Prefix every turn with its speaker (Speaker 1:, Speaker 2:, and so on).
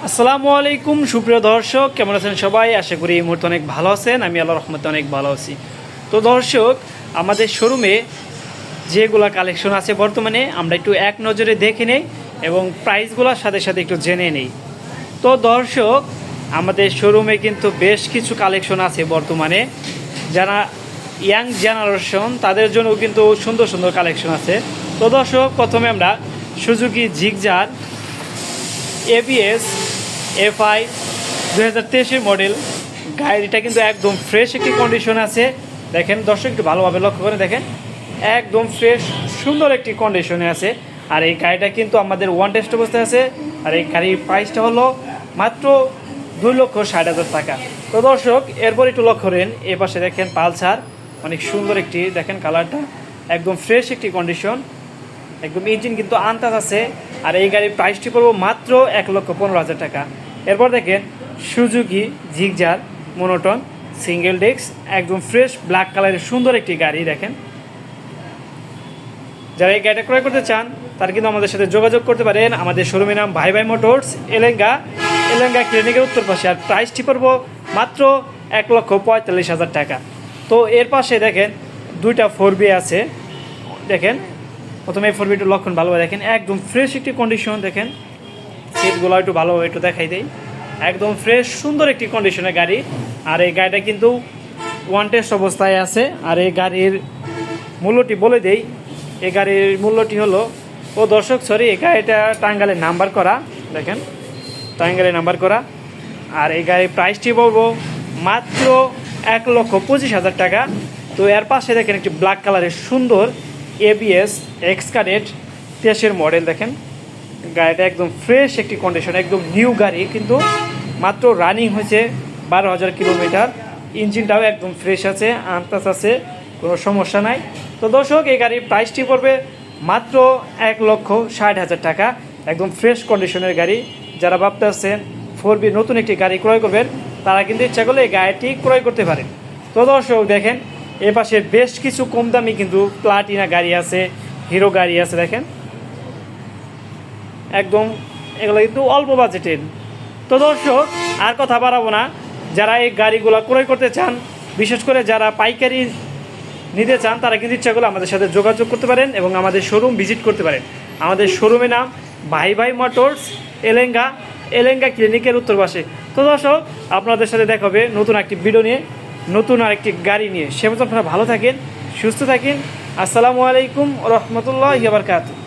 Speaker 1: আসসালামু আলাইকুম সুপ্রিয় দর্শক, কেমন আছেন সবাই? আশা করি এই মুহূর্তে অনেক ভালো আছেন। আমি আল্লাহর রহমতে অনেক ভালো আছি। তো দর্শক, আমাদের শোরুমে যেগুলো কালেকশন আছে বর্তমানে আমরা একটু এক নজরে দেখে নেই এবং প্রাইসগুলোর সাথে সাথে একটু জেনে নেই। তো দর্শক, আমাদের শোরুমে কিন্তু বেশ কিছু কালেকশন আছে বর্তমানে। যারা ইয়াং জেনারেশন তাদের জন্য কিন্তু সুন্দর সুন্দর কালেকশন আছে। তো দর্শক, প্রথমে আমরা Suzuki Gixxer ABS FI 2023 model গাড়িটা কিন্তু একদম ফ্রেশ একটি কন্ডিশন আছে। দেখেন দর্শক, একটু ভালোভাবে লক্ষ্য করে দেখেন, একদম ফ্রেশ সুন্দর একটি কন্ডিশনে আছে। আর এই গাড়িটা কিন্তু আমাদের ওয়ান টেস্ট অবস্থায় আছে। আর এই গাড়ির প্রাইসটা হলো মাত্র 2,60,000 টাকা। তো দর্শক, এরপর একটু লক্ষ্য করেন, এ পাশে দেখেন পালসার, অনেক সুন্দর একটি, দেখেন কালারটা একদম ফ্রেশ একটি কন্ডিশন, একদম ইঞ্জিন কিন্তু আনটাচ আছে। আর এই গাড়ির প্রাইসটি পড়বো মাত্র 1,15,000 টাকা। এরপর দেখেন Suzuki Gixxer monotone single desk, একদম ফ্রেশ ব্ল্যাক কালারের সুন্দর একটি গাড়ি। দেখেন, যারা এই গাড়িটা ক্রয় করতে চান তারা কিন্তু আমাদের সাথে যোগাযোগ করতে পারেন। আমাদের শোরুমের নাম ভাই ভাই মোটরস, এলেঙ্গা ক্লিনিকের উত্তর পাশে। আর প্রাইসটি পড়বো মাত্র 1,45,000 টাকা। তো এর পাশে দেখেন দুইটা 4B আছে। দেখেন প্রথমে 4B একটু লক্ষণ ভালোভাবে দেখেন, একদম ফ্রেশ একটি কন্ডিশন। দেখেন সিটগুলো একটু ভালোভাবে একটু দেখাই দেয়, একদম ফ্রেশ সুন্দর একটি কন্ডিশনের গাড়ি। আর এই গাড়িটা কিন্তু ওয়ান টেস্ট অবস্থায় আছে। আর এই গাড়ির মূল্যটি বলে দেই, এই গাড়ির মূল্যটি হলো, ও দর্শক সরি, এই গাড়িটা টাঙ্গাইলে নাম্বার করা। দেখেন টাঙ্গাইলে নাম্বার করা। আর এই গাড়ির প্রাইসটি বলবো মাত্র 1,25,000 টাকা। তো এর পাশে দেখেন একটি ব্ল্যাক কালারের সুন্দর এবিএস এক্স কাডেট 23 মডেল। দেখেন গাড়িটা একদম ফ্রেশ একটি কন্ডিশন, একদম নিউ গাড়ি, কিন্তু মাত্র রানিং হয়েছে 12,000 কিলোমিটার। ইঞ্জিনটাও একদম ফ্রেশ আছে, আনটাচ আছে, কোনো সমস্যা নাই। তো দর্শক, এই গাড়ির প্রাইসটি পড়বে মাত্র 1,60,000 টাকা। একদম ফ্রেশ কন্ডিশনের গাড়ি। যারা ভাবতে আছেন 4B নতুন একটি গাড়ি ক্রয় করবেন, তারা কিন্তু ইচ্ছা করলে এই গাড়িটি ক্রয় করতে পারেন। তো দর্শক দেখেন, এ পাশে বেশ কিছু কম দামি কিন্তু প্লাটিনা গাড়ি আছে, হিরো গাড়ি আছে। দেখেন একদম এগুলো কিন্তু অল্প বাজেটের। তো দর্শক, আর কথা বাড়াবো না, যারা এই গাড়িগুলো ক্রয় করতে চান, বিশেষ করে যারা পাইকারি নিতে চান, তারা কিন্তু ইচ্ছা করলে আমাদের সাথে যোগাযোগ করতে পারেন এবং আমাদের শোরুম ভিজিট করতে পারেন। আমাদের শোরুমের নাম ভাই ভাই মোটরস, এলেঙ্গা ক্লিনিকের উত্তর পাশে। তো দর্শক, আপনাদের সাথে দেখা হবে নতুন একটি ভিডিও নিয়ে, নতুন আরেকটি গাড়ি নিয়ে। সে মতো আপনারা ভালো থাকেন, সুস্থ থাকেন। আসসালামু আলাইকুম রহমতুল্লাহি ওয়া বারাকাতুহু।